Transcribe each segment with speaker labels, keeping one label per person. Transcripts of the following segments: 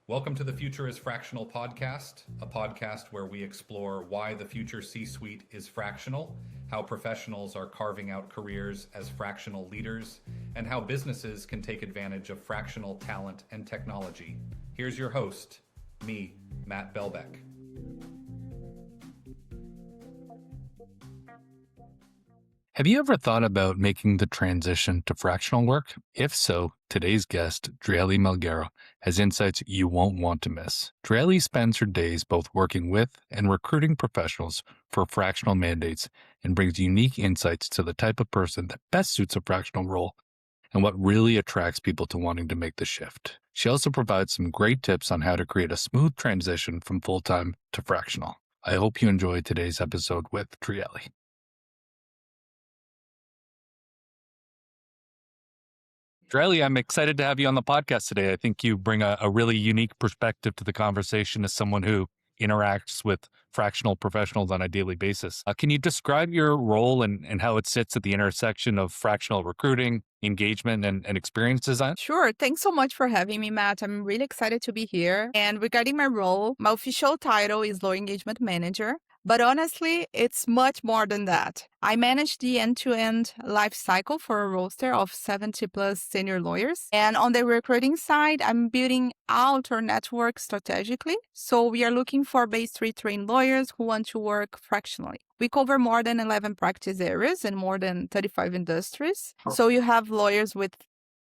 Speaker 1: Welcome to the Future is Fractional podcast, a podcast where we explore why the future C-suite is fractional, how professionals are carving out careers as fractional leaders, and how businesses can take advantage of fractional talent and technology. Here's your host, me, Matt Belbeck.
Speaker 2: Have you ever thought about making the transition to fractional work? If so, today's guest, Driele Malgueiro, has insights you won't want to miss. Driele spends her days both working with and recruiting professionals for fractional mandates and brings unique insights to the type of person that best suits a fractional role and what really attracts people to wanting to make the shift. She also provides some great tips on how to create a smooth transition from full-time to fractional. I hope you enjoyed today's episode with Driele. Driele, I'm excited to have you on the podcast today. I think you bring a really unique perspective to the conversation as someone who interacts with fractional professionals on a daily basis. Can you describe your role and how it sits at the intersection of fractional recruiting, engagement, and experience design?
Speaker 3: Sure. Thanks so much for having me, Matt. I'm really excited to be here. And regarding my role, my official title is Lawyer Engagement Manager. But honestly, it's much more than that. I manage the end-to-end life cycle for a roster of 70 plus senior lawyers. And on the recruiting side, I'm building out our network strategically. So we are looking for base 3 trained lawyers who want to work fractionally. We cover more than 11 practice areas and more than 35 industries. So you have lawyers with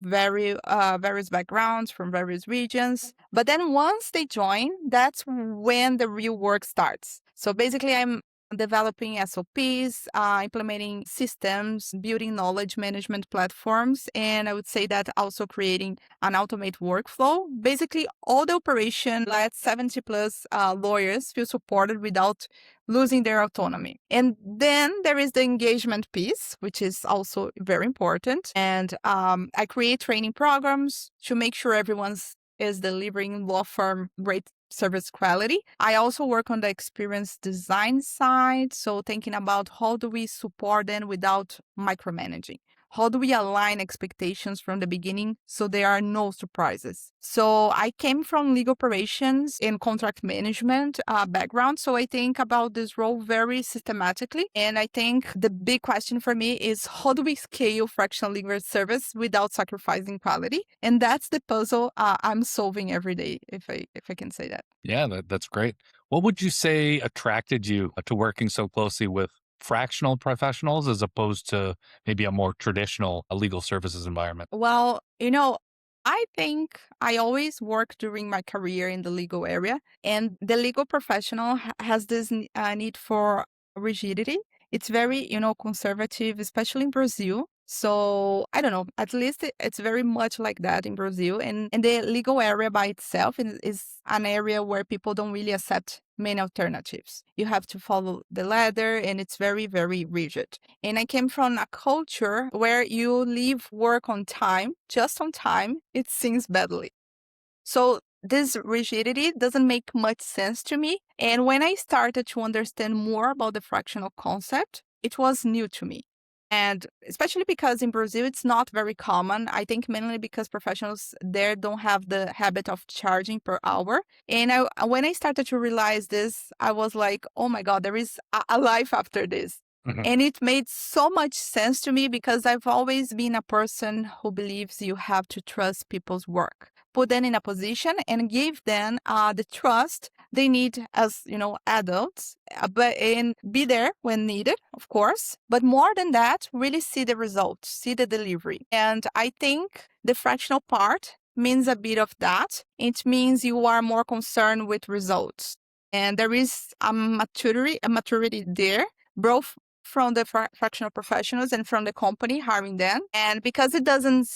Speaker 3: various backgrounds from various regions. But then once they join, that's when the real work starts. So basically, I'm developing SOPs, implementing systems, building knowledge management platforms, and I would say that also creating an automated workflow. Basically, all the operation let 70 plus lawyers feel supported without losing their autonomy. And then there is the engagement piece, which is also very important. And I create training programs to make sure everyone's is delivering law firm great service quality. I also work on the experience design side. So thinking about how do we support them without micromanaging? How do we align expectations from the beginning so there are no surprises? So I came from legal operations and contract management background. So I think about this role very systematically. And I think the big question for me is how do we scale fractional legal service without sacrificing quality? And that's the puzzle I'm solving every day, if I can say that.
Speaker 2: Yeah, that's great. What would you say attracted you to working so closely with fractional professionals as opposed to maybe a more traditional legal services environment?
Speaker 3: Well, I think I always work during my career in the legal area, and the legal professional has this need for rigidity. It's very, conservative, especially in Brazil. So I don't know, at least it's very much like that in Brazil. And the legal area by itself is an area where people don't really accept many alternatives. You have to follow the ladder and it's very, very rigid. And I came from a culture where you leave work on time, just on time, it seems badly. So this rigidity doesn't make much sense to me. And when I started to understand more about the fractional concept, it was new to me. And especially because in Brazil, it's not very common. I think mainly because professionals there don't have the habit of charging per hour. And when I started to realize this, I was like, oh my God, there is a life after this.
Speaker 2: Mhm.
Speaker 3: And it made so much sense to me because I've always been a person who believes you have to trust people's work, put them in a position and give them the trust they need as, adults, and be there when needed, of course. But more than that, really see the results, see the delivery. And I think the fractional part means a bit of that. It means you are more concerned with results. And there is a maturity there, both from the fractional professionals and from the company hiring them. And because it doesn't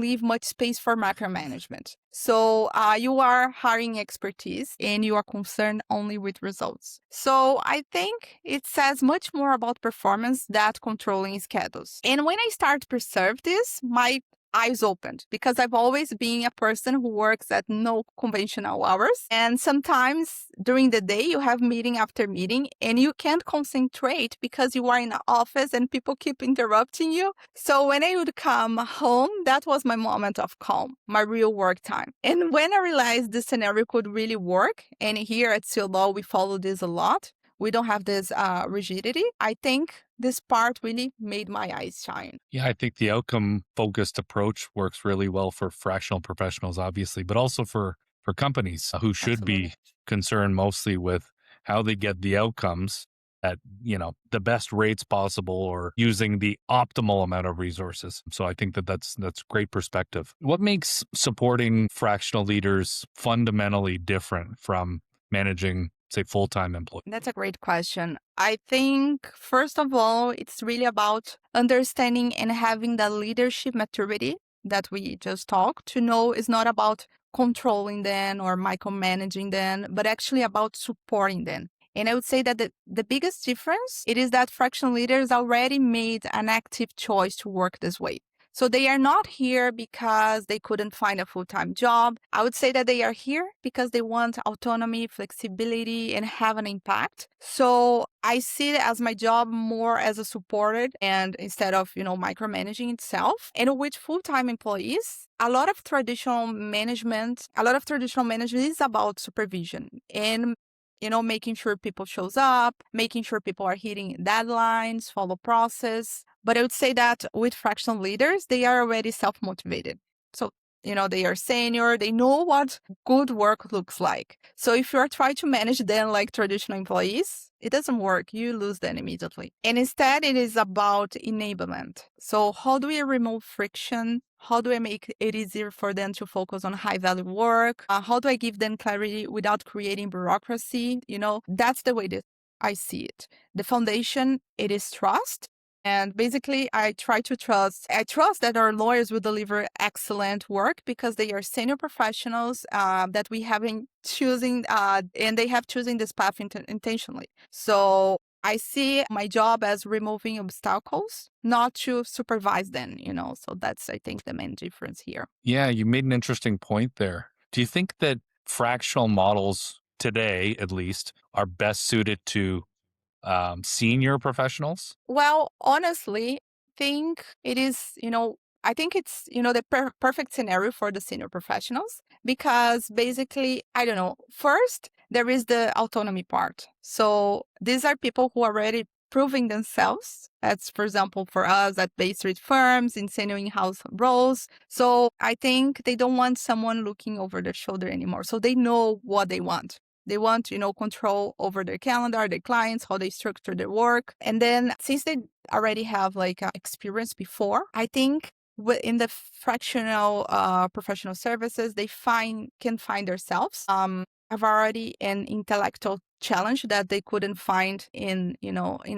Speaker 3: leave much space for micromanagement. So you are hiring expertise and you are concerned only with results. So I think it says much more about performance than controlling schedules. And when I start to preserve this, my eyes opened because I've always been a person who works at no conventional hours. And sometimes during the day, you have meeting after meeting and you can't concentrate because you are in the office and people keep interrupting you. So when I would come home, that was my moment of calm, my real work time. And when I realized this scenario could really work, and here at CLO, we follow this a lot. We don't have this rigidity. I think this part really made my eyes shine.
Speaker 2: Yeah, I think the outcome focused approach works really well for fractional professionals, obviously, but also for companies who should
Speaker 3: Absolutely.
Speaker 2: be concerned mostly with how they get the outcomes at, the best rates possible or using the optimal amount of resources. So I think that that's great perspective. What makes supporting fractional leaders fundamentally different from managing, say, full-time employees?
Speaker 3: That's a great question. I think, first of all, it's really about understanding and having the leadership maturity that we just talked to know is not about controlling them or micromanaging them, but actually about supporting them. And I would say that the biggest difference it is that fractional leaders already made an active choice to work this way. So they are not here because they couldn't find a full-time job. I would say that they are here because they want autonomy, flexibility, and have an impact. So I see it as my job more as a supported and instead of, micromanaging itself. And with full-time employees, a lot of traditional management is about supervision and making sure people shows up, making sure people are hitting deadlines, follow process. But I would say that with fractional leaders, they are already self-motivated. So, they are senior, they know what good work looks like. So if you are trying to manage them like traditional employees, it doesn't work. You lose them immediately. And instead, it is about enablement. So how do we remove friction? How do I make it easier for them to focus on high value work? How do I give them clarity without creating bureaucracy? That's the way that I see it. The foundation, it is trust. And basically, I trust that our lawyers will deliver excellent work because they are senior professionals that we have been choosing, and they have choosing this path intentionally. So I see my job as removing obstacles, not to supervise them, So that's, I think, the main difference here.
Speaker 2: Yeah, you made an interesting point there. Do you think that fractional models today, at least, are best suited to senior professionals?
Speaker 3: Well, honestly, think it is, I think it's, the perfect scenario for the senior professionals because basically, I don't know, first, there is the autonomy part. So these are people who are already proving themselves. That's, for example, for us at Bay Street firms in senior in-house roles. So I think they don't want someone looking over their shoulder anymore. So they know what they want. They want, control over their calendar, their clients, how they structure their work. And then since they already have experience before, I think in the fractional professional services, they can find themselves. Have already an intellectual challenge that they couldn't find in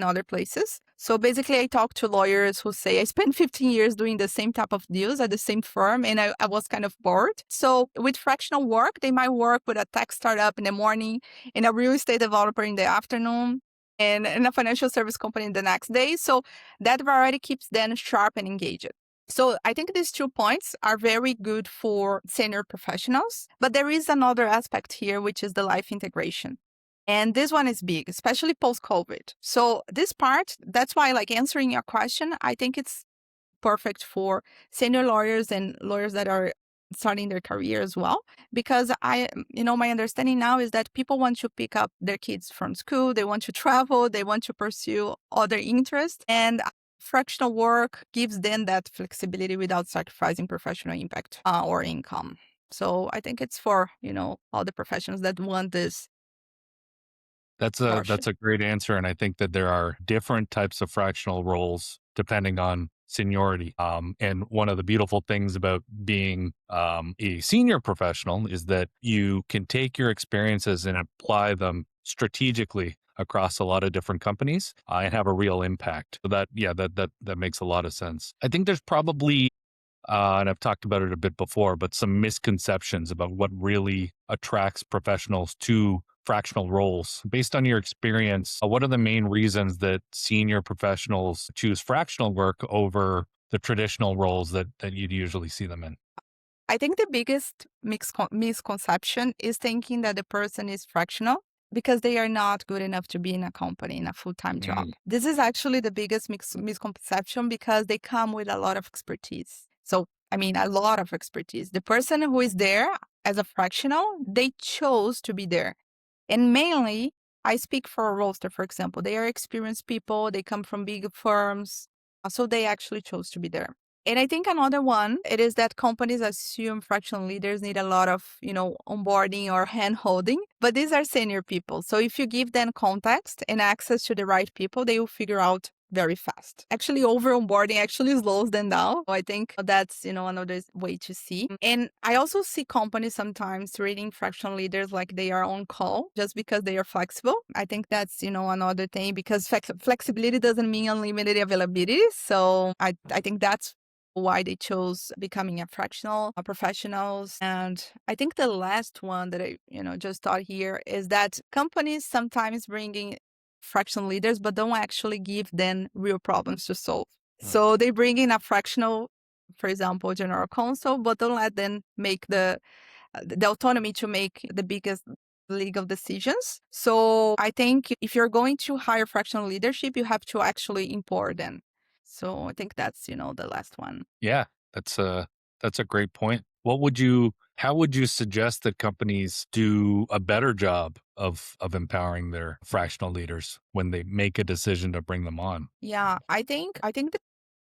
Speaker 3: other places. So basically, I talk to lawyers who say, I spent 15 years doing the same type of deals at the same firm, and I was kind of bored. So with fractional work, they might work with a tech startup in the morning, and a real estate developer in the afternoon, and a financial service company the next day. So that variety keeps them sharp and engaged. So I think these 2 points are very good for senior professionals, but there is another aspect here, which is the life integration. And this one is big, especially post-COVID. So this part, that's why answering your question, I think it's perfect for senior lawyers and lawyers that are starting their career as well. Because my understanding now is that people want to pick up their kids from school, they want to travel, they want to pursue other interests. And fractional work gives them that flexibility without sacrificing professional impact or income. So I think it's for, all the professionals that want this.
Speaker 2: That's a great answer, and I think that there are different types of fractional roles depending on seniority. And one of the beautiful things about being a senior professional is that you can take your experiences and apply them strategically across a lot of different companies and have a real impact. So that makes a lot of sense. I think there's probably and I've talked about it a bit before, but some misconceptions about what really attracts professionals to fractional roles. Based on your experience, what are the main reasons that senior professionals choose fractional work over the traditional roles that you'd usually see them in?
Speaker 3: I think the biggest misconception is thinking that the person is fractional because they are not good enough to be in a company, in a full-time job.
Speaker 2: Mm.
Speaker 3: This is actually the biggest misconception because they come with a lot of expertise. So, I mean, a lot of expertise. The person who is there as a fractional, they chose to be there. And mainly, I speak for a roster, for example. They are experienced people, they come from big firms, so they actually chose to be there. And I think another one, it is that companies assume fractional leaders need a lot of, onboarding or hand holding, but these are senior people. So if you give them context and access to the right people, they will figure out very fast. Actually, over onboarding actually slows them down. I think that's, another way to see. And I also see companies sometimes treating fractional leaders like they are on call just because they are flexible. I think that's, another thing because flexibility doesn't mean unlimited availability. So I think that's why they chose becoming a fractional professionals. And I think the last one that I, just thought here is that companies sometimes bringing fractional leaders, but don't actually give them real problems to solve. So they bring in a fractional, for example, general counsel, but don't let them make the autonomy to make the biggest legal decisions. So I think if you're going to hire fractional leadership, you have to actually import them. So I think that's, the last one.
Speaker 2: Yeah, that's a great point. How would you suggest that companies do a better job of empowering their fractional leaders when they make a decision to bring them on?
Speaker 3: Yeah, I think the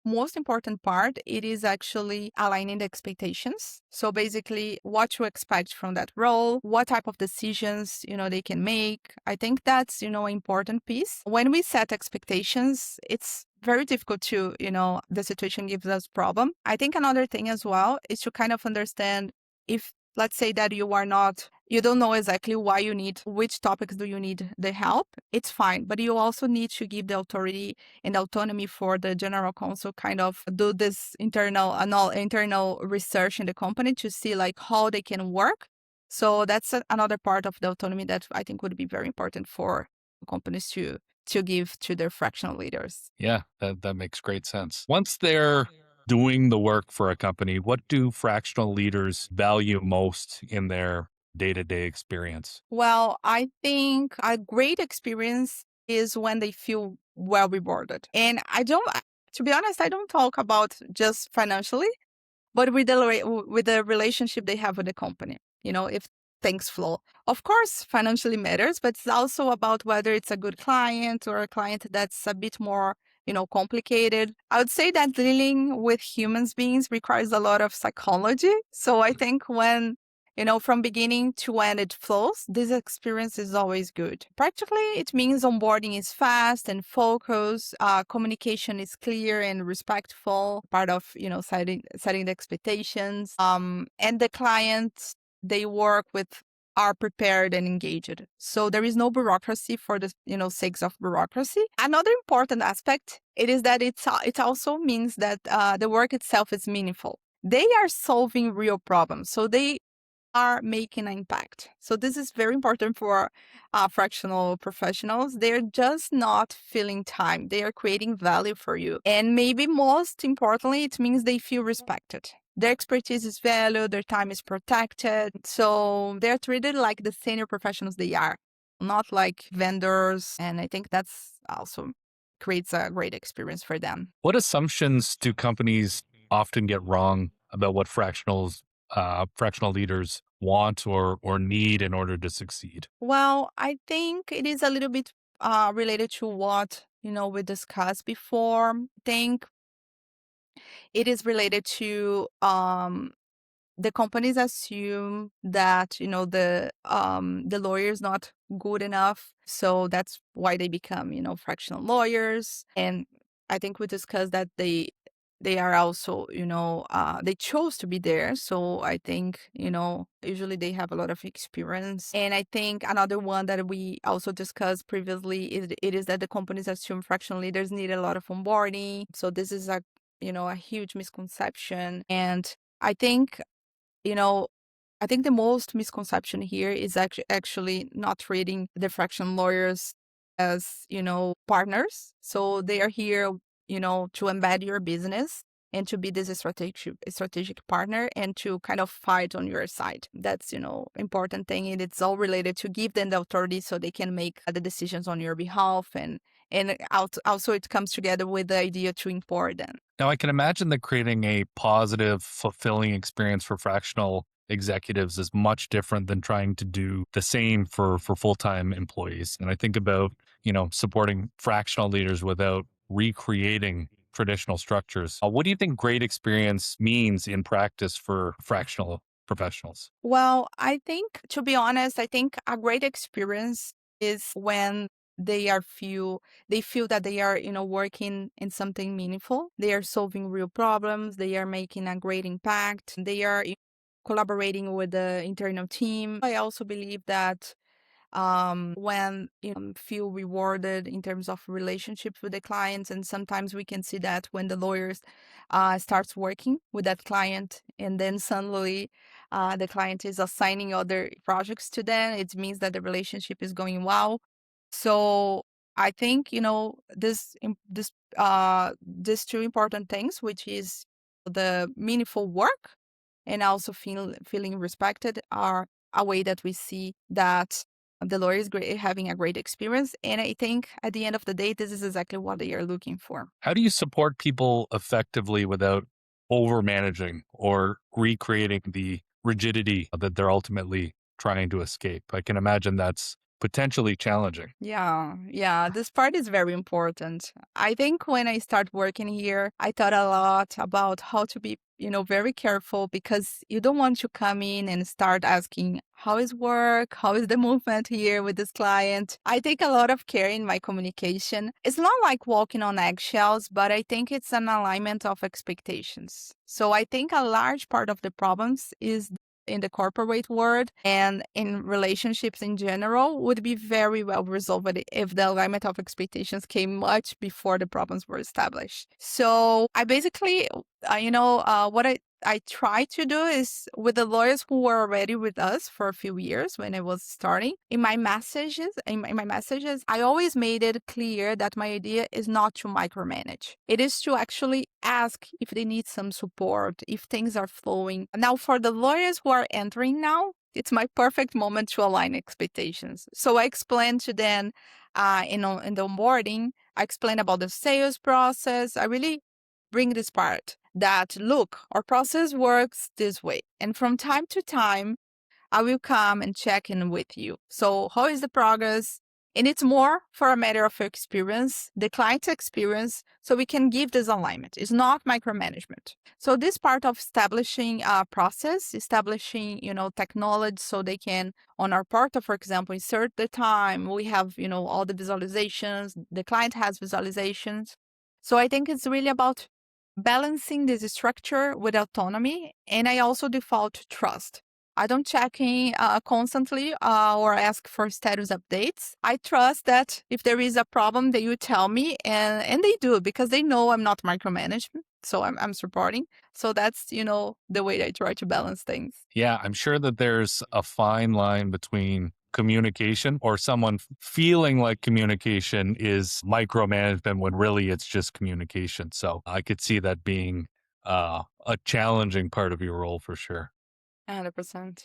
Speaker 3: most important part, it is actually aligning the expectations. So basically what to expect from that role, what type of decisions, they can make. I think that's, an important piece. When we set expectations, it's very difficult to, the situation gives us problem. I think another thing as well is to kind of understand if, let's say that you don't know exactly why you need, which topics do you need the help, it's fine. But you also need to give the authority and autonomy for the general counsel kind of do this internal research in the company to see like how they can work. So that's another part of the autonomy that I think would be very important for companies to give to their fractional leaders.
Speaker 2: Yeah, that makes great sense. Once they're doing the work for a company, what do fractional leaders value most in their day-to-day experience?
Speaker 3: Well, I think a great experience is when they feel well rewarded. And to be honest, I don't talk about just financially, but with the relationship they have with the company. If things flow. Of course, financially matters, but it's also about whether it's a good client or a client that's a bit more, complicated. I would say that dealing with humans beings requires a lot of psychology. So I think when from beginning to end it flows, this experience is always good. Practically, it means onboarding is fast and focused, communication is clear and respectful, part of, setting the expectations. And the clients they work with are prepared and engaged. So there is no bureaucracy for the, sakes of bureaucracy. Another important aspect, it is that it also means that the work itself is meaningful. They are solving real problems. So they are making an impact. So this is very important for fractional professionals. They're just not filling time. They are creating value for you. And maybe most importantly, it means they feel respected. Their expertise is valued, their time is protected. So they're treated like the senior professionals they are, not like vendors. And I think that's also creates a great experience for them.
Speaker 2: What assumptions do companies often get wrong about what fractional leaders want or need in order to succeed?
Speaker 3: Well, I think it is a little bit related to what, we discussed before. I think it is related to the companies assume that the lawyer is not good enough, so that's why they become fractional lawyers. And I think we discussed that they are also they chose to be there. So I think usually they have a lot of experience. And I think another one that we also discussed previously is it is that the companies assume fractional leaders need a lot of onboarding. So this is a huge misconception. And I think you know, I think the most misconception here is actually not treating the fraction lawyers as, partners. So they are here, to embed your business and to be this strategic partner and to kind of fight on your side. That's, important thing. And it's all related to give them the authority so they can make the decisions on your behalf. And also it comes together with the idea to import them.
Speaker 2: Now, I can imagine that creating a positive, fulfilling experience for fractional executives is much different than trying to do the same for full-time employees. And I think about, supporting fractional leaders without recreating traditional structures. What do you think great experience means in practice for fractional professionals?
Speaker 3: Well, to be honest, I think a great experience is when they feel that they are, working in something meaningful. They are solving real problems. They are making a great impact. They are collaborating with the internal team. I also believe that when feel rewarded in terms of relationships with the clients, and sometimes we can see that when the lawyers starts working with that client, and then suddenly the client is assigning other projects to them, it means that the relationship is going well. So I think these two important things, which is the meaningful work and also feeling respected, are a way that we see that the lawyer is having a great experience. And I think at the end of the day, this is exactly what they are looking for.
Speaker 2: How do you support people effectively without over managing or recreating the rigidity that they're ultimately trying to escape? I can imagine that's potentially challenging.
Speaker 3: Yeah. This part is very important. I think when I start working here, I thought a lot about how to be, very careful, because you don't want to come in and start asking, how is work? How is the movement here with this client? I take a lot of care in my communication. It's not like walking on eggshells, but I think it's an alignment of expectations. So I think a large part of the problems is in the corporate world and in relationships in general would be very well resolved if the alignment of expectations came much before the problems were established. So I basically, what I try to do is, with the lawyers who were already with us for a few years when I was starting, in my messages, I always made it clear that my idea is not to micromanage. It is to actually ask if they need some support, if things are flowing. Now, for the lawyers who are entering now, it's my perfect moment to align expectations. So I explain to them in the onboarding, I explain about the sales process. I really bring this part that, look, our process works this way. And from time to time, I will come and check in with you. So how is the progress? And it's more for a matter of experience, the client's experience, so we can give this alignment. It's not micromanagement. So this part of establishing a process, establishing, technology, so they can, on our portal, for example, insert the time. We have, all the visualizations. The client has visualizations. So I think it's really about balancing this structure with autonomy. And I also default to trust. I don't check in constantly or ask for status updates. I trust that if there is a problem, they will tell me, and they do, because they know I'm not micromanagement. So I'm supporting. So that's, the way I try to balance things.
Speaker 2: Yeah, I'm sure that there's a fine line between communication or someone feeling like communication is micromanagement when really it's just communication. So I could see that being a challenging part of your role for sure.
Speaker 3: 100%.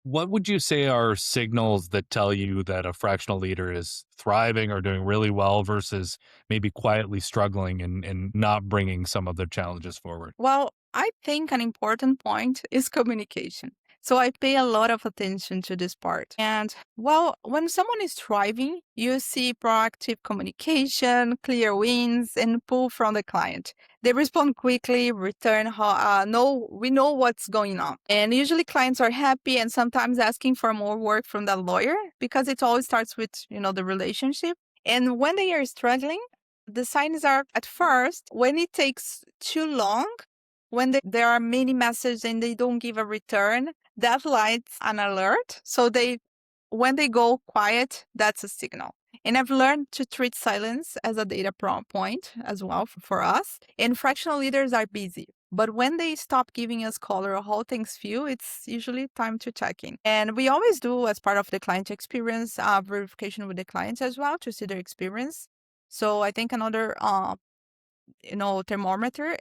Speaker 2: What would you say are signals that tell you that a fractional leader is thriving or doing really well versus maybe quietly struggling and not bringing some of their challenges forward?
Speaker 3: Well, I think an important point is communication. So I pay a lot of attention to this part. And well, when someone is thriving, you see proactive communication, clear wins, and pull from the client. They respond quickly, we know what's going on. And usually clients are happy and sometimes asking for more work from the lawyer, because it always starts with, the relationship. And when they are struggling, the signs are, at first, when it takes too long, when there are many messages and they don't give a return, that lights an alert. So when they go quiet, that's a signal. And I've learned to treat silence as a data point as well for us. And fractional leaders are busy. But when they stop giving us color of how things feel, it's usually time to check in. And we always do, as part of the client experience, verification with the clients as well to see their experience. So I think another thermometer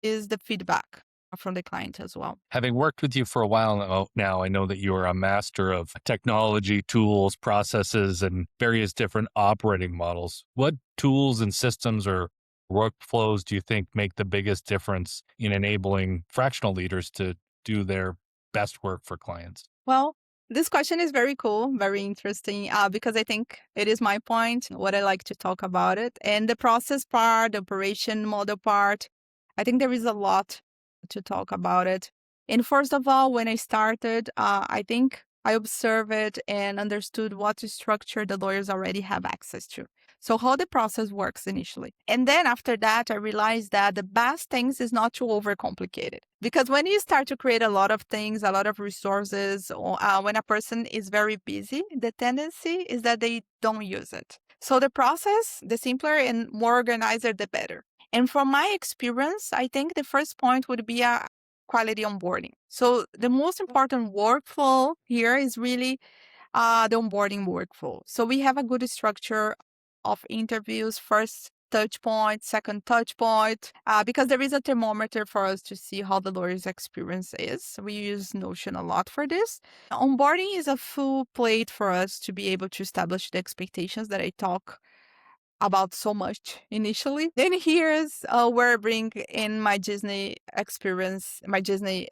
Speaker 3: is the feedback from the client as well.
Speaker 2: Having worked with you for a while now, I know that you are a master of technology, tools, processes, and various different operating models. What tools and systems or workflows do you think make the biggest difference in enabling fractional leaders to do their best work for clients?
Speaker 3: Well, this question is very cool, very interesting, because I think it is my point, what I like to talk about it. And the process part, the operation model part, I think there is a lot to talk about it. And first of all, when I started, I think I observed it and understood what structure the lawyers already have access to. So how the process works initially. And then after that, I realized that the best things is not to overcomplicate it. Because when you start to create a lot of things, a lot of resources, or when a person is very busy, the tendency is that they don't use it. So the process, the simpler and more organized, the better. And from my experience, I think the first point would be a quality onboarding. So the most important workflow here is really the onboarding workflow. So we have a good structure of interviews, first touch point, second touch point, because there is a thermometer for us to see how the lawyer's experience is. We use Notion a lot for this. Onboarding is a full plate for us to be able to establish the expectations that I talk about so much initially. Then here's where I bring in my Disney experience, my Disney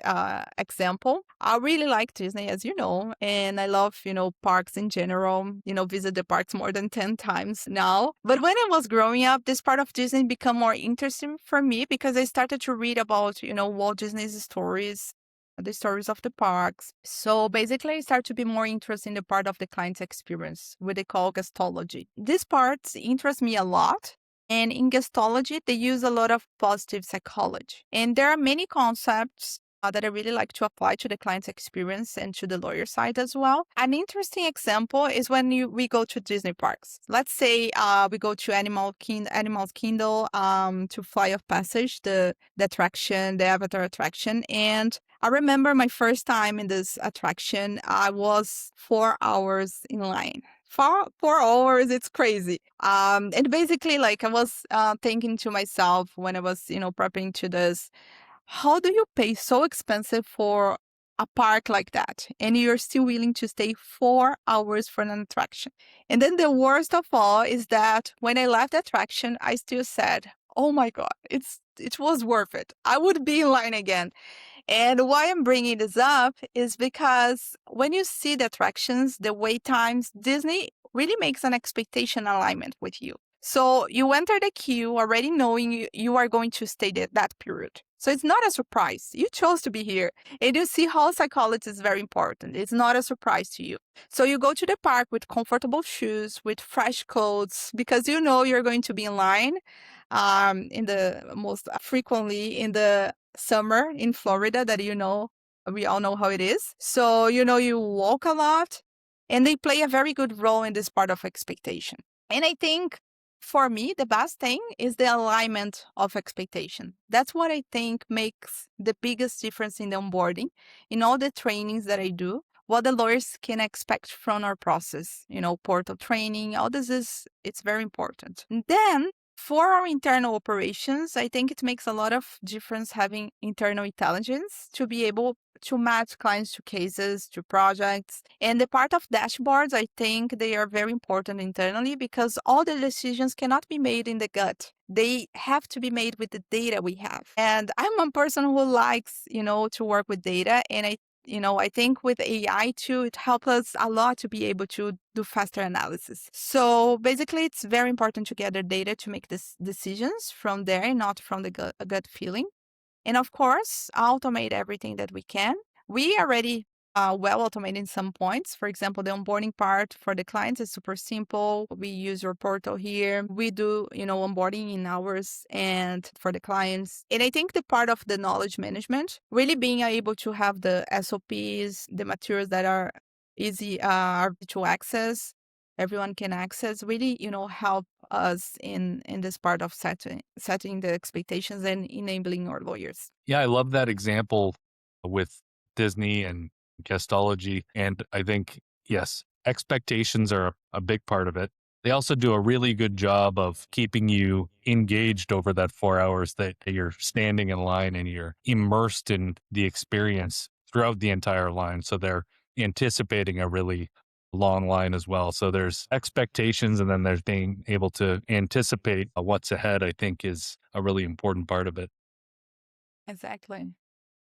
Speaker 3: example. I really like Disney, as you know, and I love, parks in general, visit the parks more than 10 times now. But when I was growing up, this part of Disney became more interesting for me because I started to read about, Walt Disney's stories, the stories of the parks. So basically, I start to be more interested in the part of the client's experience, what they call guestology. This part interests me a lot. And in guestology, they use a lot of positive psychology. And there are many concepts that I really like to apply to the client's experience and to the lawyer side as well. An interesting example is when we go to Disney parks. Let's say we go to Animals Kingdom to Fly of Passage, the attraction, the Avatar attraction. And I remember my first time in this attraction, I was 4 hours in line. 4 hours, it's crazy. And basically, like I was thinking to myself when I was, prepping to this, how do you pay so expensive for a park like that? And you're still willing to stay 4 hours for an attraction. And then the worst of all is that when I left the attraction, I still said, oh my God, it was worth it. I would be in line again. And why I'm bringing this up is because when you see the attractions, the wait times, Disney really makes an expectation alignment with you. So you enter the queue already knowing you are going to stay that period. So it's not a surprise. You chose to be here. And you see how psychology is very important. It's not a surprise to you. So you go to the park with comfortable shoes, with fresh clothes, because you know you're going to be in line in the most frequently in the summer in Florida that we all know how it is. So you walk a lot and they play a very good role in this part of expectation. And I think for me, the best thing is the alignment of expectation. That's what I think makes the biggest difference in the onboarding, in all the trainings that I do, what the lawyers can expect from our process, portal training, all this it's very important. And then for our internal operations, I think it makes a lot of difference having internal intelligence to be able to match clients to cases, to projects. And the part of dashboards, I think they are very important internally because all the decisions cannot be made in the gut. They have to be made with the data we have. And I'm a person who likes, to work with data. And I think with AI too, it helps us a lot to be able to do faster analysis. So basically, it's very important to gather data to make these decisions from there and not from the gut feeling. And of course, automate everything that we can. We already well automated in some points. For example, the onboarding part for the clients is super simple. We use your portal here. We do, onboarding in hours and for the clients. And I think the part of the knowledge management, really being able to have the SOPs, the materials that are easy to access, everyone can access, really, help us in this part of setting the expectations and enabling our lawyers.
Speaker 2: Yeah, I love that example with Disney and guestology. And I think, yes, expectations are a big part of it. They also do a really good job of keeping you engaged over that 4 hours that you're standing in line and you're immersed in the experience throughout the entire line. So they're anticipating a really long line as well. So there's expectations and then there's being able to anticipate what's ahead, I think is a really important part of it.
Speaker 3: Exactly.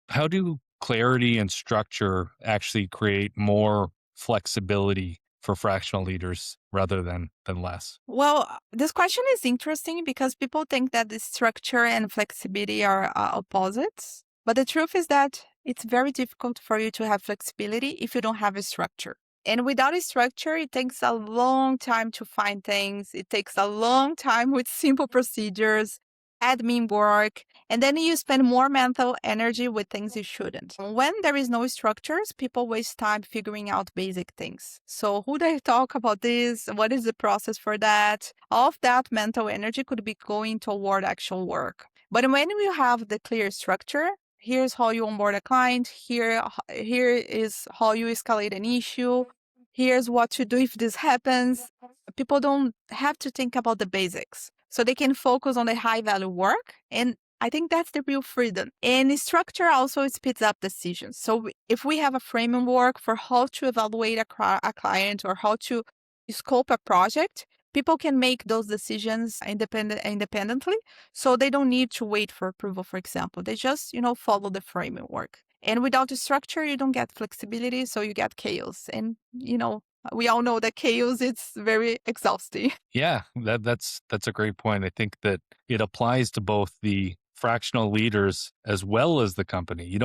Speaker 2: How do clarity and structure actually create more flexibility for fractional leaders rather than less?
Speaker 3: Well, this question is interesting because people think that the structure and flexibility are opposites. But the truth is that it's very difficult for you to have flexibility if you don't have a structure. And without a structure, it takes a long time to find things. It takes a long time with simple procedures, admin work, and then you spend more mental energy with things you shouldn't. When there is no structures, people waste time figuring out basic things. So who they talk about this? What is the process for that? All of that mental energy could be going toward actual work. But when you have the clear structure, here's how you onboard a client, here is how you escalate an issue, here's what to do if this happens. People don't have to think about the basics. So they can focus on the high value work. And I think that's the real freedom. And structure also speeds up decisions. So if we have a framework for how to evaluate a client or how to scope a project, people can make those decisions independently. So they don't need to wait for approval, for example. They just, follow the framework. And without the structure, you don't get flexibility, so you get chaos. And, we all know that chaos is very exhausting.
Speaker 2: Yeah, that's a great point. I think that it applies to both the fractional leaders as well as the company.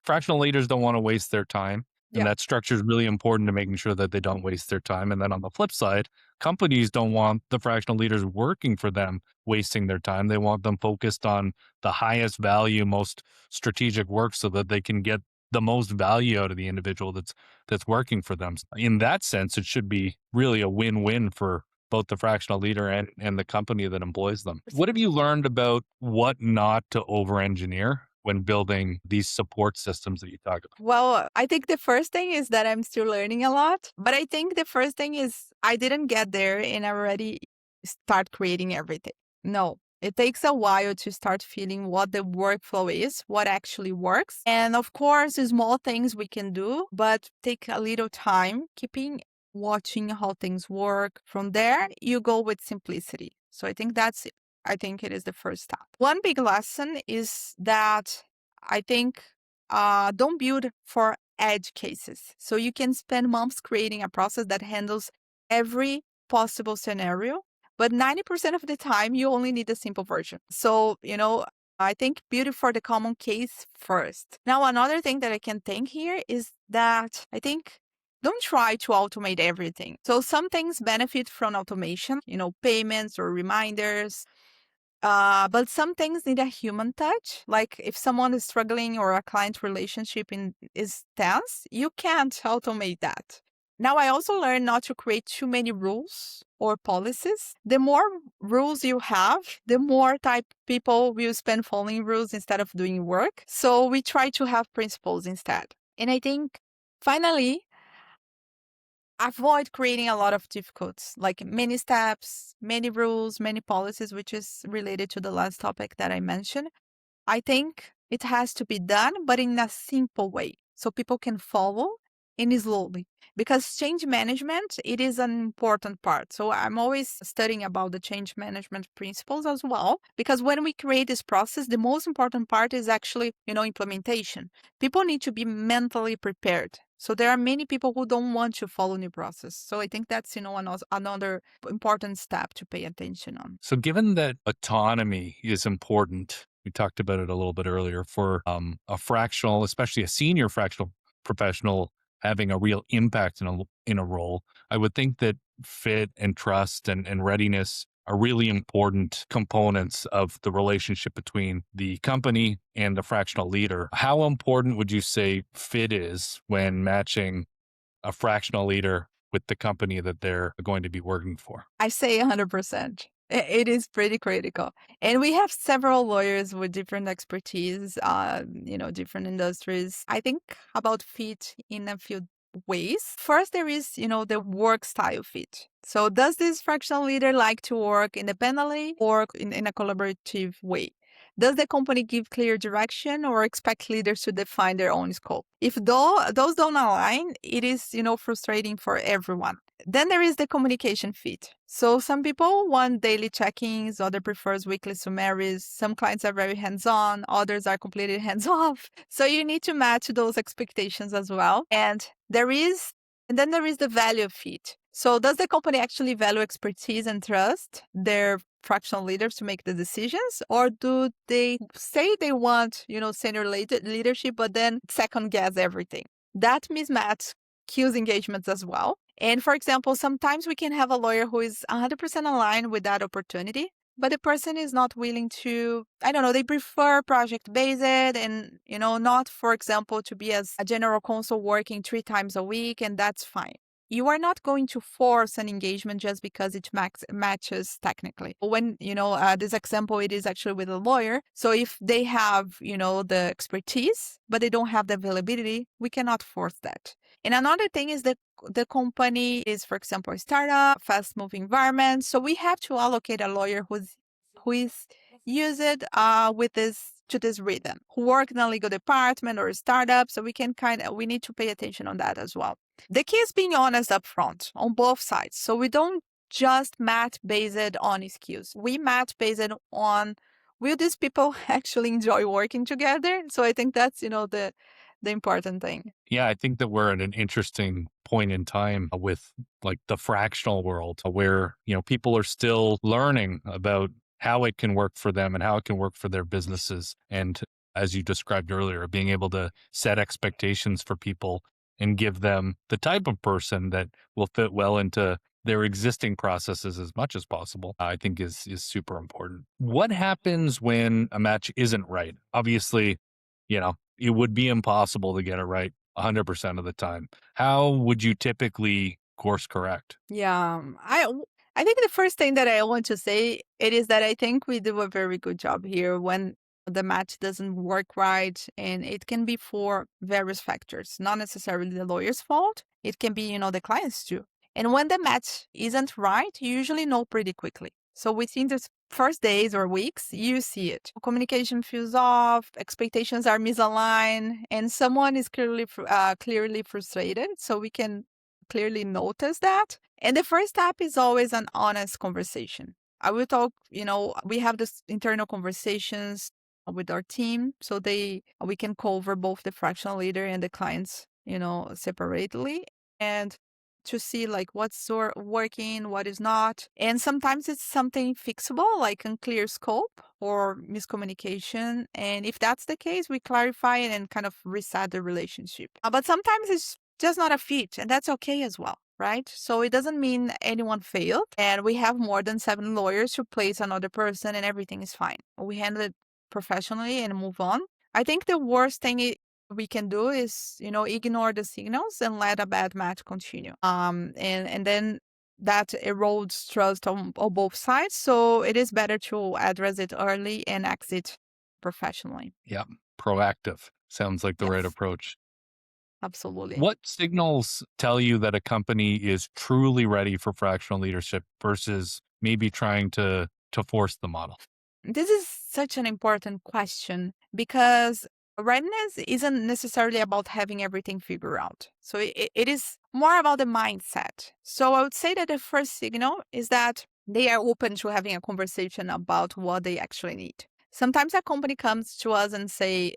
Speaker 2: Fractional leaders don't want to waste their time. And
Speaker 3: Yeah.
Speaker 2: that structure is really important to making sure that they don't waste their time. And then on the flip side, companies don't want the fractional leaders working for them wasting their time. They want them focused on the highest value, most strategic work so that they can get the most value out of the individual that's working for them. In that sense, it should be really a win-win for both the fractional leader and the company that employs them. What have you learned about what not to over-engineer when building these support systems that you talk about?
Speaker 3: Well, I think the first thing is that I'm still learning a lot. But I think the first thing is I didn't get there and already start creating everything. No, it takes a while to start feeling what the workflow is, what actually works. And of course, small things we can do, but take a little time, keeping watching how things work. From there, you go with simplicity. So I think that's it. I think it is the first step. One big lesson is that I think don't build for edge cases. So you can spend months creating a process that handles every possible scenario, but 90% of the time you only need a simple version. So, I think build it for the common case first. Now, another thing that I can think here is that I think don't try to automate everything. So some things benefit from automation, payments or reminders. But some things need a human touch. Like if someone is struggling or a client relationship is tense, you can't automate that. Now, I also learned not to create too many rules or policies. The more rules you have, the more type people will spend following rules instead of doing work. So we try to have principles instead. And I think finally, avoid creating a lot of difficulties, like many steps, many rules, many policies, which is related to the last topic that I mentioned. I think it has to be done, but in a simple way so people can follow and slowly. Because change management, it is an important part. So I'm always studying about the change management principles as well. Because when we create this process, the most important part is actually, implementation. People need to be mentally prepared. So there are many people who don't want to follow new process. So I think that's, another important step to pay attention on.
Speaker 2: So given that autonomy is important, we talked about it a little bit earlier for a fractional, especially a senior fractional professional having a real impact in a role, I would think that fit and trust and readiness are really important components of the relationship between the company and the fractional leader. How important would you say fit is when matching a fractional leader with the company that they're going to be working for?
Speaker 3: I say 100%. It is pretty critical. And we have several lawyers with different expertise, different industries. I think about fit in a few ways. First, there is, the work style fit. So does this fractional leader like to work independently or in a collaborative way? Does the company give clear direction or expect leaders to define their own scope? If those don't align, it is, frustrating for everyone. Then there is the communication fit. So some people want daily check-ins, other prefers weekly summaries. Some clients are very hands-on, others are completely hands-off. So you need to match those expectations as well. And then there is the value fit. So does the company actually value expertise and trust their fractional leaders to make the decisions, or do they say they want, senior leadership, but then second guess everything? That mismatch kills engagements as well. And for example, sometimes we can have a lawyer who is 100% aligned with that opportunity, but the person is not willing to, I don't know, they prefer project based and, not, for example, to be as a general counsel working 3 times a week, and that's fine. You are not going to force an engagement just because it matches technically. When, this example, it is actually with a lawyer. So if they have, the expertise, but they don't have the availability, we cannot force that. And another thing is that the company is, for example, a startup, fast-moving environment. So we have to allocate a lawyer who is used to this rhythm, who work in a legal department or a startup. So we need to pay attention on that as well. The key is being honest upfront on both sides. So we don't just match based on skills. We match based on, will these people actually enjoy working together? So I think that's, the important thing.
Speaker 2: Yeah, I think that we're at an interesting point in time with like the fractional world where, people are still learning about how it can work for them and how it can work for their businesses. And as you described earlier, being able to set expectations for people and give them the type of person that will fit well into their existing processes as much as possible, I think is super important. What happens when a match isn't right? Obviously, it would be impossible to get it right 100% of the time. How would you typically course correct?
Speaker 3: Yeah, I think the first thing that I want to say it is that I think we do a very good job here when the match doesn't work right, and it can be for various factors, not necessarily the lawyer's fault. It can be, the client's too. And when the match isn't right, you usually know pretty quickly. So within the first days or weeks, you see it. Communication feels off, expectations are misaligned, and someone is clearly frustrated. So we can clearly notice that. And the first step is always an honest conversation. I will talk, we have this internal conversations with our team so we can cover both the fractional leader and the clients, separately, and to see like what's working, what is not. And sometimes it's something fixable, like unclear scope or miscommunication. And if that's the case, we clarify it and kind of reset the relationship. But sometimes it's just not a fit, and that's okay as well, right? So it doesn't mean anyone failed. And we have more than 7 lawyers to place another person, and everything is fine. We handle it professionally and move on. I think the worst thing we can do is, ignore the signals and let a bad match continue. And then that erodes trust on both sides. So it is better to address it early and exit professionally.
Speaker 2: Yeah, proactive sounds like the right
Speaker 3: Yes.
Speaker 2: approach.
Speaker 3: Absolutely.
Speaker 2: What signals tell you that a company is truly ready for fractional leadership versus maybe trying to force the model?
Speaker 3: This is such an important question because readiness isn't necessarily about having everything figured out. So it is more about the mindset. So I would say that the first signal is that they are open to having a conversation about what they actually need. Sometimes a company comes to us and say,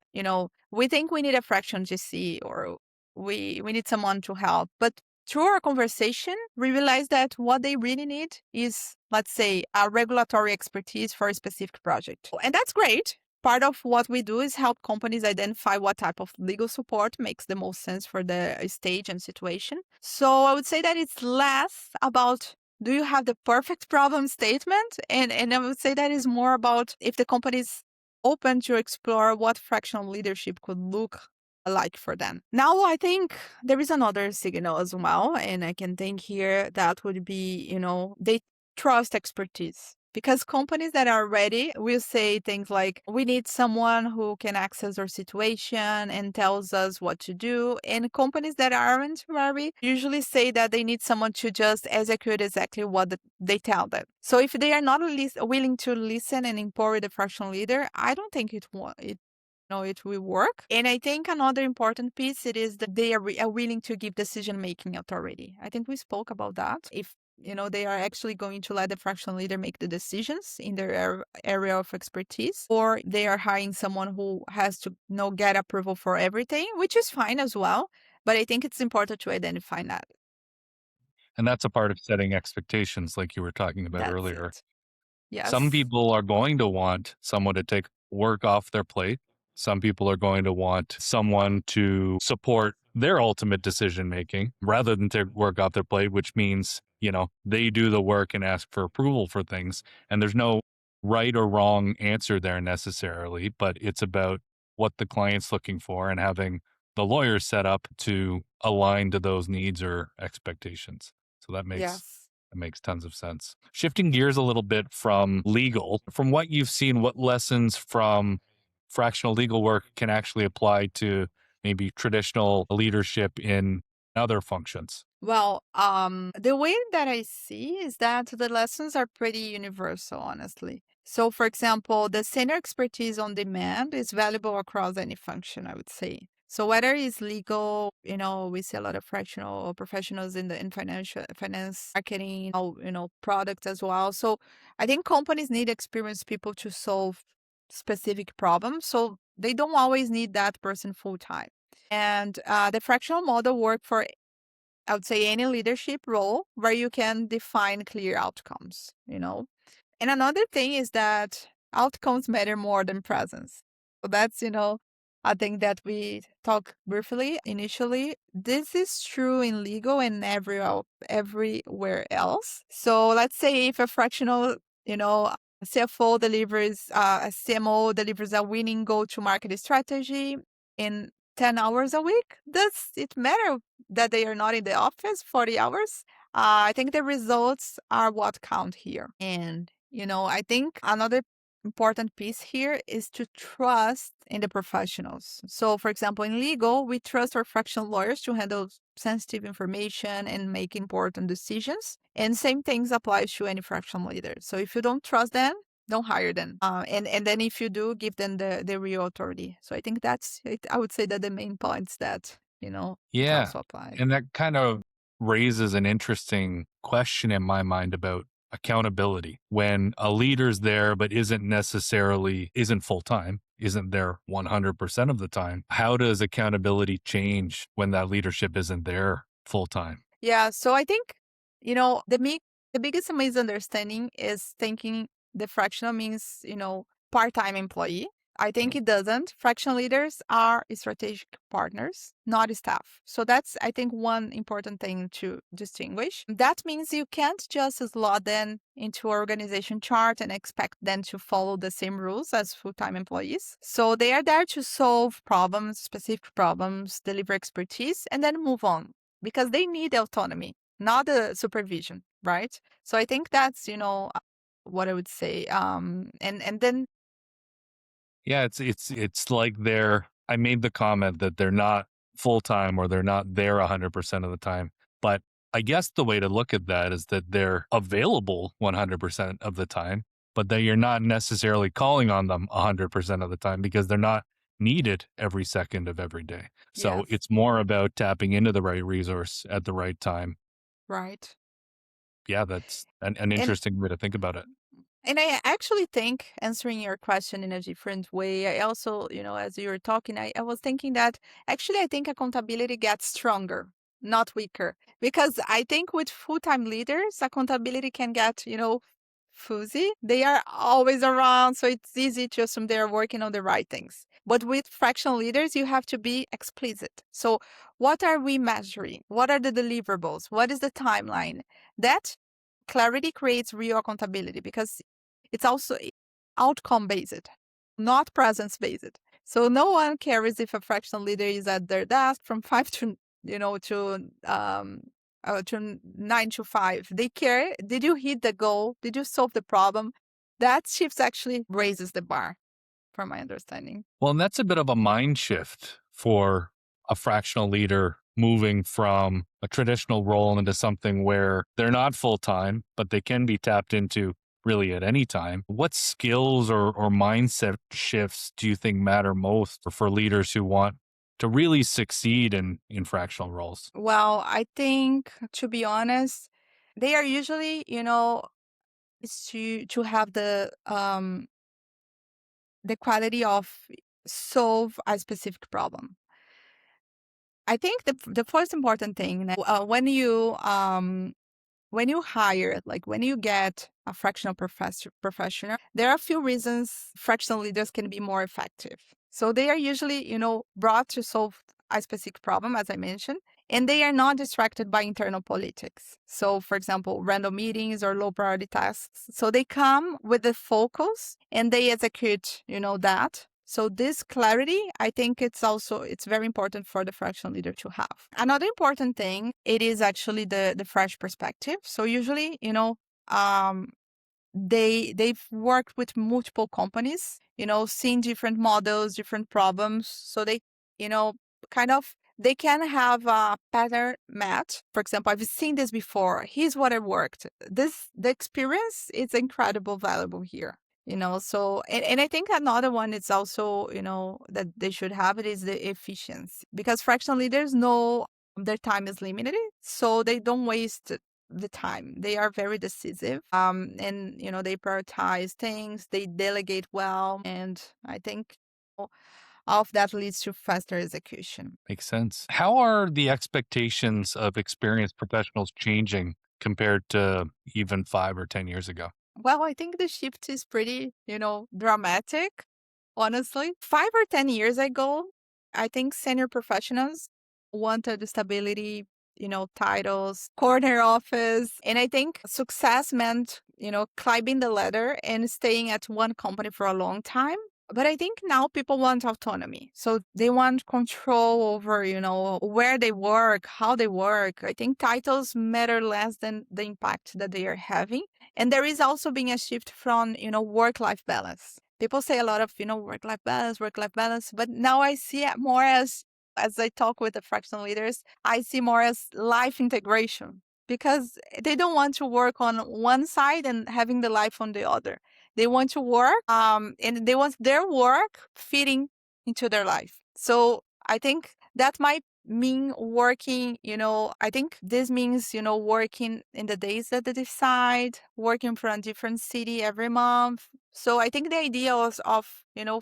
Speaker 3: we think we need a fraction GC, or we need someone to help. But through our conversation, we realize that what they really need is, let's say, a regulatory expertise for a specific project. And that's great. Part of what we do is help companies identify what type of legal support makes the most sense for the stage and situation. So I would say that it's less about, do you have the perfect problem statement? And I would say that is more about if the company is open to explore what fractional leadership could look like for them. Now, I think there is another signal as well, and I can think here that would be, they trust expertise. Because companies that are ready will say things like, we need someone who can access our situation and tells us what to do. And companies that aren't ready usually say that they need someone to just execute exactly what they tell them. So if they are not willing to listen and empower the fractional leader, I don't think it will work. And I think another important piece it is that they are willing to give decision making authority. I think we spoke about that. If they are actually going to let the fractional leader make the decisions in their area of expertise, or they are hiring someone who has to get approval for everything, which is fine as well. But I think it's important to identify that.
Speaker 2: And that's a part of setting expectations, like you were talking about
Speaker 3: That's
Speaker 2: earlier.
Speaker 3: it.
Speaker 2: Some
Speaker 3: Yes.
Speaker 2: people are going to want someone to take work off their plate. Some people are going to want someone to support their ultimate decision making rather than take work off their plate, which means, they do the work and ask for approval for things. And there's no right or wrong answer there necessarily, but it's about what the client's looking for and having the lawyers set up to align to those needs or expectations. So
Speaker 3: Yes.
Speaker 2: that makes tons of sense. Shifting gears a little bit from legal, from what you've seen, what lessons from fractional legal work can actually apply to maybe traditional leadership in other functions?
Speaker 3: Well, the way that I see is that the lessons are pretty universal, honestly. So, for example, the senior expertise on demand is valuable across any function, I would say. So, whether it's legal, we see a lot of fractional professionals in financial finance, marketing, products as well. So, I think companies need experienced people to solve specific problems. So, they don't always need that person full time. And the fractional model work for I would say any leadership role where you can define clear outcomes. And another thing is that outcomes matter more than presence. So that's I think that we talked briefly initially. This is true in legal and everywhere else. So let's say if a fractional, you know, CFO delivers, a CMO delivers a winning go-to-market strategy in 10 hours a week, does it matter that they are not in the office 40 hours? I think the results are what count here. And I think another important piece here is to trust in the professionals. So, for example, in legal, we trust our fractional lawyers to handle sensitive information and make important decisions. And same things applies to any fractional leader. So, if you don't trust them, don't hire them. And then if you do, give them the real authority. So I think that's it. I would say that the main points that it
Speaker 2: Yeah.
Speaker 3: also applies.
Speaker 2: And that kind of raises an interesting question in my mind about accountability. When a leader's there, but isn't full time, isn't there 100% of the time, how does accountability change when that leadership isn't there full time?
Speaker 3: Yeah. So I think the biggest misunderstanding is thinking the fractional means part-time employee. I think it doesn't. Fractional leaders are strategic partners, not staff. So that's, I think, one important thing to distinguish. That means you can't just slot them into organization chart and expect them to follow the same rules as full-time employees. So they are there to solve problems, specific problems, deliver expertise, and then move on because they need autonomy, not the supervision, right? So I think that's what I would say. And then
Speaker 2: Yeah, it's like I made the comment that they're not full time or they're not there 100% of the time. But I guess the way to look at that is that they're available 100% of the time, but that you're not necessarily calling on them 100% of the time because they're not needed every second of every day. So
Speaker 3: yes,
Speaker 2: it's more about tapping into the right resource at the right time.
Speaker 3: right.
Speaker 2: Yeah, that's an
Speaker 3: And
Speaker 2: interesting way to think about it.
Speaker 3: And I actually think answering your question in a different way, I also, as you were talking, I was thinking that actually I think accountability gets stronger, not weaker. Because I think with full time leaders, accountability can get fuzzy. They are always around, so it's easy to assume they're working on the right things. But with fractional leaders, you have to be explicit. So, what are we measuring? What are the deliverables? What is the timeline? That clarity creates real accountability because it's also outcome based, not presence based. So no one cares if a fractional leader is at their desk from 5 to to 9 to 5. They care. Did you hit the goal? Did you solve the problem? That shift actually raises the bar, from my understanding.
Speaker 2: Well, and that's a bit of a mind shift for a fractional leader moving from a traditional role into something where they're not full time, but they can be tapped into really at any time. What skills or mindset shifts do you think matter most for leaders who want to really succeed in fractional roles?
Speaker 3: Well, I think, to be honest, they are usually, is to have the quality of solve a specific problem. I think the first important thing when you hire, like when you get a fractional professional, there are a few reasons fractional leaders can be more effective. So they are usually, brought to solve a specific problem, as I mentioned, and they are not distracted by internal politics. So, for example, random meetings or low priority tasks. So they come with the focus and they execute, that. So this clarity, I think it's very important for the fractional leader to have. Another important thing, it is actually the fresh perspective. So usually, um, they've worked with multiple companies, seen different models, different problems. So they, you know, kind of they can have a pattern match. For example, I've seen this before. Here's what I worked. The experience is incredible valuable here. So and I think another one is also, that they should have it is the efficiency. Because fractional leaders know their time is limited, so they don't waste the time. They are very decisive. And they prioritize things, they delegate well, and I think all of that leads to faster execution.
Speaker 2: Makes sense. How are the expectations of experienced professionals changing compared to even 5 or 10 years ago?
Speaker 3: Well, I think the shift is pretty, dramatic, honestly. 5 or 10 years ago, I think senior professionals wanted stability, titles, corner office. And I think success meant, climbing the ladder and staying at one company for a long time. But I think now people want autonomy. So they want control over, where they work, how they work. I think titles matter less than the impact that they are having. And there is also being a shift from, work-life balance. People say a lot of, work-life balance, but now I see it more as I talk with the fractional leaders, I see more as life integration because they don't want to work on one side and having the life on the other. They want to work, and they want their work fitting into their life. So I think that might mean working, I think this means, working in the days that they decide, working from a different city every month. So I think the idea of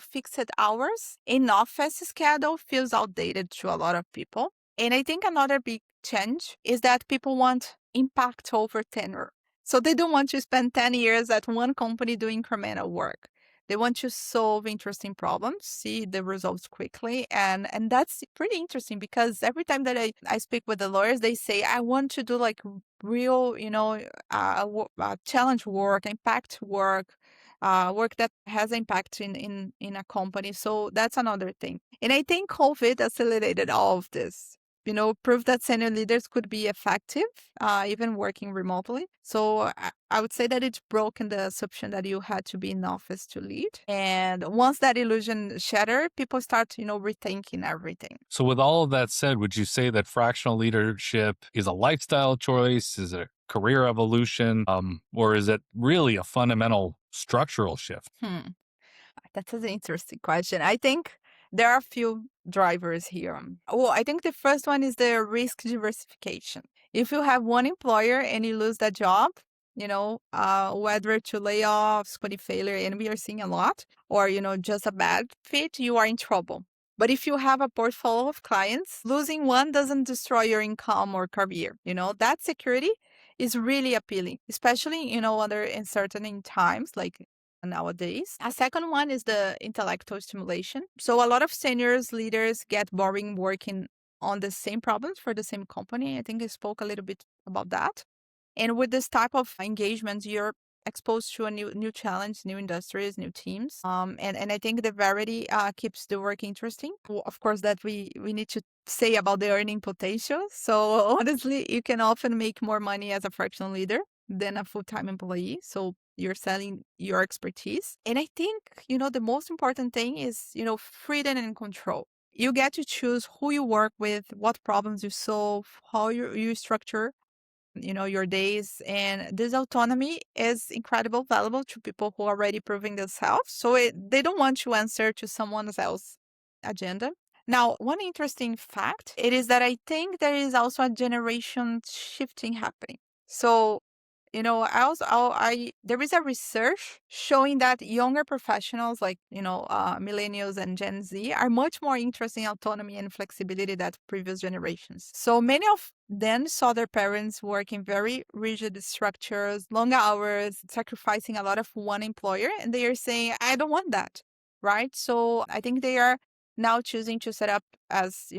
Speaker 3: fixed hours in office schedule feels outdated to a lot of people. And I think another big change is that people want impact over tenure. So they don't want to spend 10 years at one company doing incremental work. They want to solve interesting problems, see the results quickly. And that's pretty interesting because every time that I speak with the lawyers, they say, I want to do like real, challenge work, impact work, work that has impact in a company. So that's another thing. And I think COVID accelerated all of this. Prove that senior leaders could be effective, even working remotely. So I would say that it's broken the assumption that you had to be in office to lead. And once that illusion shattered, people start, rethinking everything.
Speaker 2: So, with all of that said, would you say that fractional leadership is a lifestyle choice? Is it a career evolution? Or is it really a fundamental structural shift?
Speaker 3: That's an interesting question. I think there are a few drivers here. Well, I think the first one is the risk diversification. If you have one employer and you lose that job, whether to layoffs, company failure, and we are seeing a lot, or, just a bad fit, you are in trouble. But if you have a portfolio of clients, losing one doesn't destroy your income or career. That security is really appealing, especially, under uncertain times like nowadays. A second one is the intellectual stimulation. So a lot of seniors leaders get boring working on the same problems for the same company. I think I spoke a little bit about that. And with this type of engagements, you're exposed to a new challenge, new industries, new teams. And I think the variety keeps the work interesting. Of course, that we need say about the earning potential. So honestly, you can often make more money as a fractional leader than a full-time employee. So you're selling your expertise. And I think, the most important thing is, freedom and control. You get to choose who you work with, what problems you solve, how you structure, your days. And this autonomy is incredible, valuable to people who are already proving themselves. So they don't want to answer to someone else's agenda. Now, one interesting fact, it is that I think there is also a generation shifting happening. So, there is a research showing that younger professionals like, millennials and Gen Z are much more interested in autonomy and flexibility than previous generations. So many of them saw their parents working very rigid structures, long hours, sacrificing a lot of one employer, and they are saying, I don't want that. Right. So I think they are now choosing to set up as,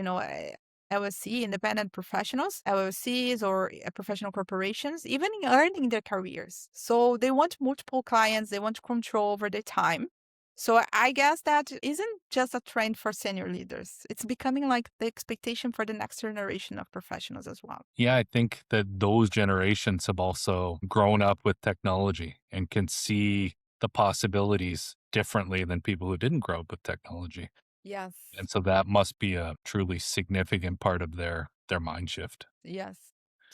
Speaker 3: LLC, independent professionals, LLCs or professional corporations, even in earning their careers. So they want multiple clients, they want control over their time. So I guess that isn't just a trend for senior leaders. It's becoming like the expectation for the next generation of professionals as well.
Speaker 2: Yeah, I think that those generations have also grown up with technology and can see the possibilities differently than people who didn't grow up with technology.
Speaker 3: Yes.
Speaker 2: And so that must be a truly significant part of their mind shift.
Speaker 3: Yes.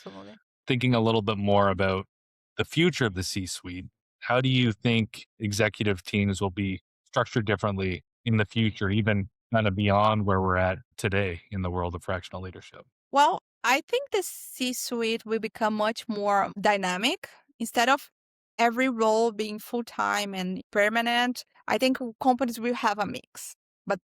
Speaker 3: Totally.
Speaker 2: Thinking a little bit more about the future of the C-suite, how do you think executive teams will be structured differently in the future, even kind of beyond where we're at today in the world of fractional leadership?
Speaker 3: Well, I think the C suite will become much more dynamic. Instead of every role being full time and permanent, I think companies will have a mix. But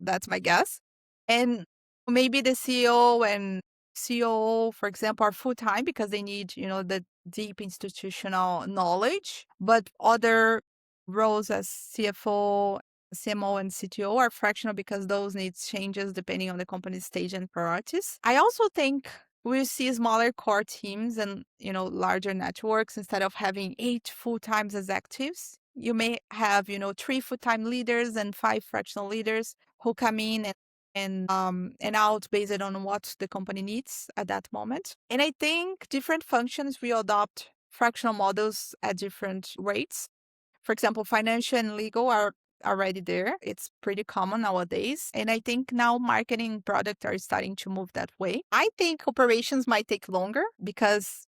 Speaker 3: that's my guess. And maybe the CEO and COO, for example, are full time because they need, the deep institutional knowledge. But other roles as CFO, CMO, and CTO are fractional because those needs changes depending on the company's stage and priorities. I also think we see smaller core teams and, larger networks instead of having 8 full-time executives. You may have, 3 full-time leaders and 5 fractional leaders who come in and out based on what the company needs at that moment. And I think different functions will adopt fractional models at different rates. For example, financial and legal are already there. It's pretty common nowadays. And I think now marketing and product are starting to move that way. I think operations might take longer because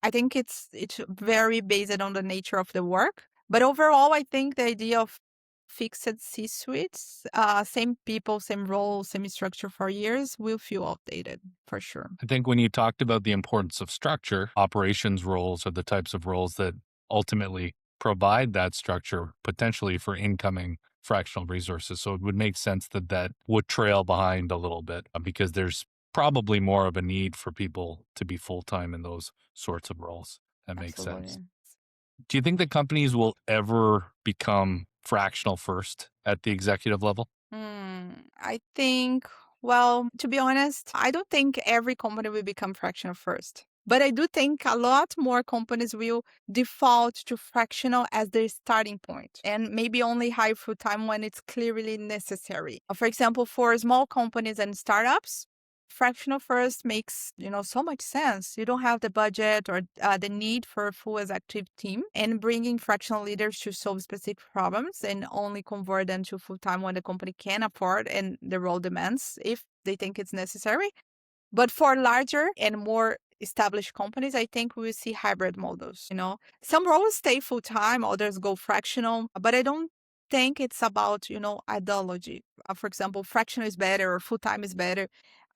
Speaker 3: I think it's very based on the nature of the work. But overall, I think the idea of fixed C-suites, same people, same role, same structure for years will feel outdated for sure.
Speaker 2: I think when you talked about the importance of structure, operations roles are the types of roles that ultimately provide that structure potentially for incoming fractional resources. So it would make sense that that would trail behind a little bit because there's probably more of a need for people to be full-time in those sorts of roles. That makes sense.
Speaker 3: Absolutely.
Speaker 2: Do you think that companies will ever become fractional first at the executive level?
Speaker 3: I think, well, to be honest, I don't think every company will become fractional first. But I do think a lot more companies will default to fractional as their starting point and maybe only hire full time when it's clearly necessary. For example, for small companies and startups, fractional first makes so much sense. You don't have the budget or the need for a full executive team, and bringing fractional leaders to solve specific problems and only convert them to full time when the company can afford and the role demands if they think it's necessary. But for larger and more established companies, I think we will see hybrid models. Some roles stay full time, others go fractional, but I don't think it's about, ideology. For example, fractional is better or full time is better.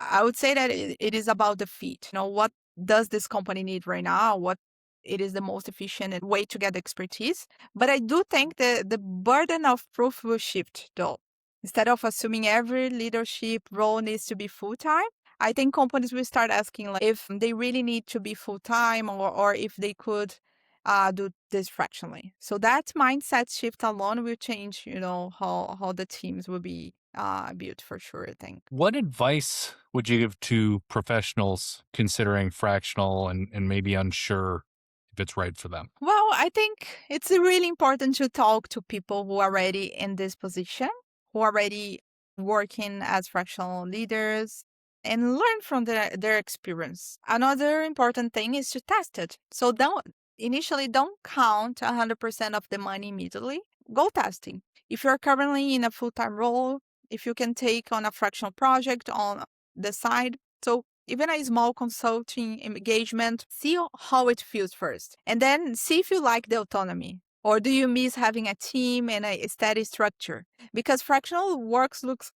Speaker 3: I would say that it is about the fit. What does this company need right now? What it is the most efficient way to get expertise. But I do think the burden of proof will shift though. Instead of assuming every leadership role needs to be full time, I think companies will start asking like, if they really need to be full time or if they could do this fractionally. So that mindset shift alone will change, how the teams will be built for sure, I think.
Speaker 2: What advice would you give to professionals considering fractional and maybe unsure if it's right for them?
Speaker 3: Well, I think it's really important to talk to people who are already in this position, who already working as fractional leaders and learn from their experience. Another important thing is to test it. So don't count 100% of the money immediately. Go testing. If you're currently in a full-time role, if you can take on a fractional project on the side, so even a small consulting engagement, see how it feels first. And then see if you like the autonomy. Or do you miss having a team and a steady structure? Because fractional works looks,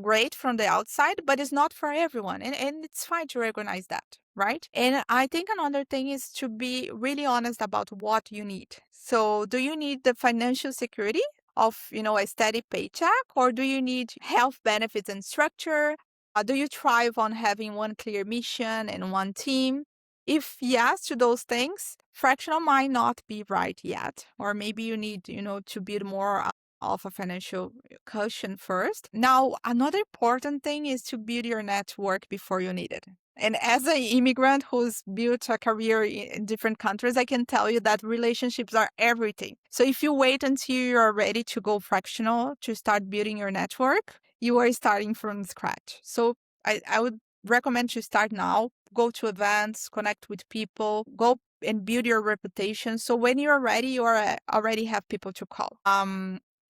Speaker 3: great from the outside, but it's not for everyone. And it's fine to recognize that, right? And I think another thing is to be really honest about what you need. So do you need the financial security of, a steady paycheck, or do you need health benefits and structure? Do you thrive on having one clear mission and one team? If yes to those things, fractional might not be right yet. Or maybe you need, to build more of a financial cushion first. Now, another important thing is to build your network before you need it. And as an immigrant who's built a career in different countries, I can tell you that relationships are everything. So if you wait until you're ready to go fractional to start building your network, you are starting from scratch. So I would recommend you start now. Go to events, connect with people, go and build your reputation. So when you're ready, you already have people to call.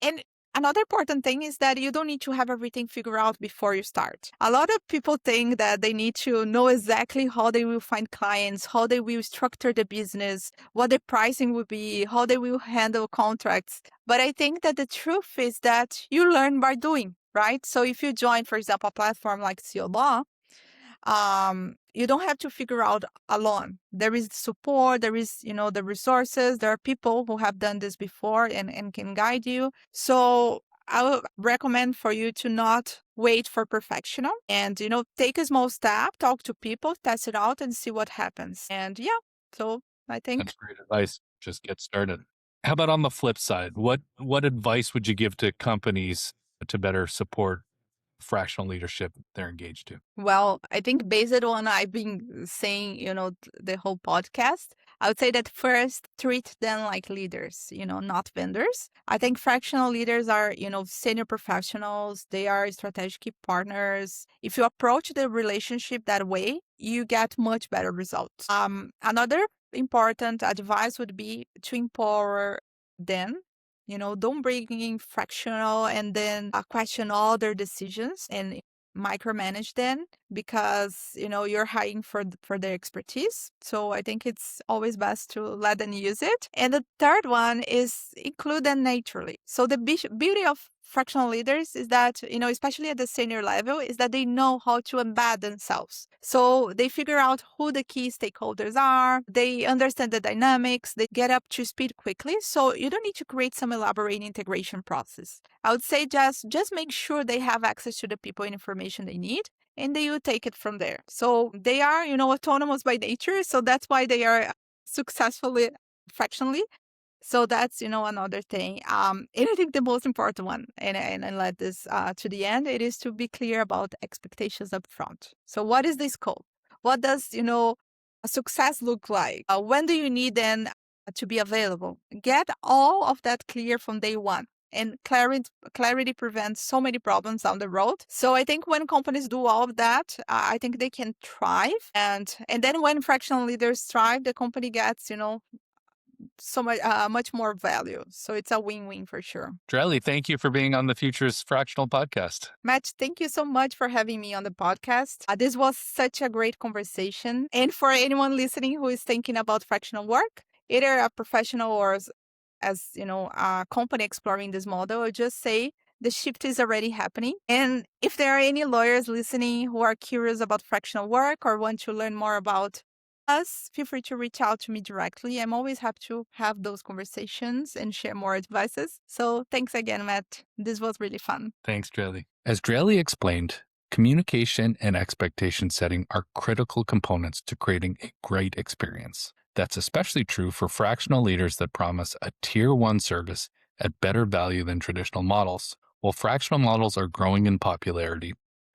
Speaker 3: And another important thing is that you don't need to have everything figured out before you start. A lot of people think that they need to know exactly how they will find clients, how they will structure the business, what the pricing will be, how they will handle contracts. But I think that the truth is that you learn by doing, right? So if you join, for example, a platform like CO Law, you don't have to figure out alone. There is support, there is, the resources, there are people who have done this before and can guide you. So I would recommend for you to not wait for perfection and, take a small step, talk to people, test it out and see what happens. And yeah, so I think
Speaker 2: That's great advice. Just get started. How about on the flip side? What advice would you give to companies to better support fractional leadership they're engaged to?
Speaker 3: Well, I think based on I've been saying, the whole podcast, I would say that first treat them like leaders, not vendors. I think fractional leaders are, senior professionals. They are strategic partners. If you approach the relationship that way, you get much better results. Another important advice would be to empower them. Don't bring in fractional and then question all their decisions and micromanage them because you're hiring for their expertise. So I think it's always best to let them use it. And the third one is include them naturally. So the beauty of fractional leaders is that, especially at the senior level, is that they know how to embed themselves. So they figure out who the key stakeholders are, they understand the dynamics, they get up to speed quickly. So you don't need to create some elaborate integration process. I would say just make sure they have access to the people and information they need, and they will take it from there. So they are, autonomous by nature. So that's why they are successfully fractionally. So that's, another thing. And I think the most important one, and I let this to the end, it is to be clear about expectations up front. So what is the scope? What does, a success look like? When do you need them to be available? Get all of that clear from day one. And clarity prevents so many problems down the road. So I think when companies do all of that, I think they can thrive. And then when fractional leaders thrive, the company gets, so much more value. So it's a win-win for sure.
Speaker 2: Driele, thank you for being on the Futures Fractional podcast.
Speaker 3: Matt, thank you so much for having me on the podcast. This was such a great conversation. And for anyone listening who is thinking about fractional work, either a professional or as a company exploring this model, I just say the shift is already happening. And if there are any lawyers listening who are curious about fractional work or want to learn more about us, feel free to reach out to me directly. I'm always happy to have those conversations and share more advices. So thanks again, Matt. This was really fun.
Speaker 2: Thanks, Driele. As Driele explained, communication and expectation setting are critical components to creating a great experience. That's especially true for fractional leaders that promise a tier 1 service at better value than traditional models. While fractional models are growing in popularity,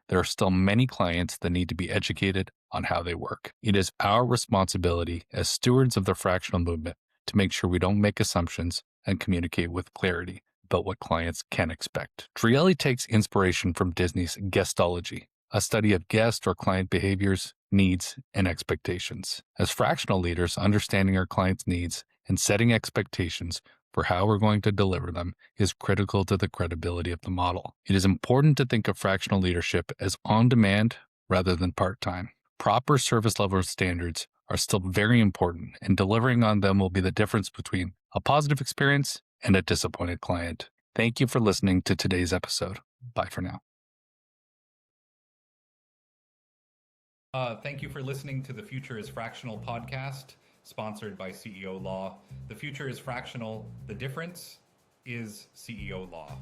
Speaker 2: there are still many clients that need to be educated on how they work. It is our responsibility as stewards of the fractional movement to make sure we don't make assumptions and communicate with clarity. about what clients can expect. Driele takes inspiration from Disney's guestology, a study of guest or client behaviors, needs, and expectations. As fractional leaders, understanding our clients' needs and setting expectations for how we're going to deliver them is critical to the credibility of the model. It is important to think of fractional leadership as on-demand rather than part-time. Proper service level standards are still very important, and delivering on them will be the difference between a positive experience and a disappointed client. Thank you for listening to today's episode. Bye for now.
Speaker 1: Thank you for listening to the Future is Fractional podcast, sponsored by CEO Law. The future is fractional. The difference is CEO Law.